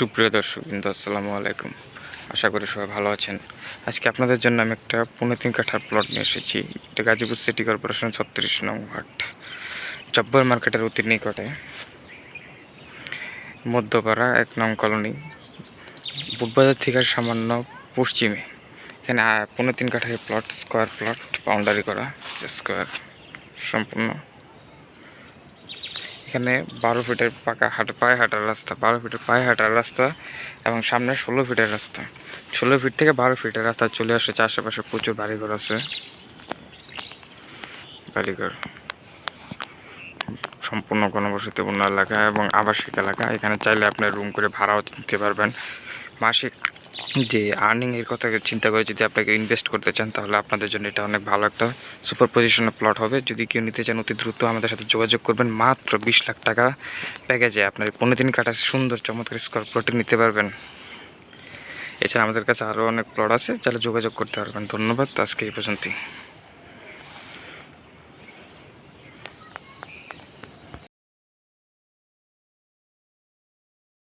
সুপ্রিয় দর্শকবৃন্দ, আসসালামু আলাইকুম। আশা করি সবাই ভালো আছেন। আজকে আপনাদের জন্য আমি একটা 3.5 কাঠার প্লট নিয়ে এসেছি। এটা গাজীপুর সিটি কর্পোরেশন 36 নং ওয়ার্ড, জব্বর মার্কেটের অতি নিকটে, মধ্যপাড়া 1 নং কলোনি, বুটবাজার থেকে সামান্য পশ্চিমে। এখানে 3.5 কাঠার প্লট, স্কোয়ার প্লট, বাউন্ডারি করা, স্কোয়ার সম্পূর্ণ। এখানে 12 ফিটের পাকা পায়ে হাঁটার রাস্তা, 12 ফিটের পায়ে হাঁটার রাস্তা এবং সামনে 16 ফিটের রাস্তা। 16 ফিট থেকে 12 ফিটের রাস্তা চলে আসছে। আশেপাশে প্রচুর বাড়িঘর আছে, বাড়িঘর সম্পূর্ণ ঘনবসতিপূর্ণ এলাকা এবং আবাসিক এলাকা। এখানে চাইলে আপনি রুম করে ভাড়াও নিতে পারবেন। মাসিক যে আর্নিংয়ের কথা চিন্তা করে যদি আপনাকে ইনভেস্ট করতে চান, তাহলে আপনাদের জন্য এটা অনেক ভালো একটা সুপার পজিশনের প্লট হবে। যদি কেউ নিতে চান, অতি দ্রুত আমাদের সাথে যোগাযোগ করবেন। মাত্র 20 লাখ টাকা প্যাকেজে আপনার 15 কাঠা সুন্দর চমৎকার স্কোয়ার প্লটে নিতে পারবেন। এছাড়া আমাদের কাছে আরও অনেক প্লট আছে, চাইলে যোগাযোগ করতে পারবেন। ধন্যবাদ, আজকে এই পর্যন্তই।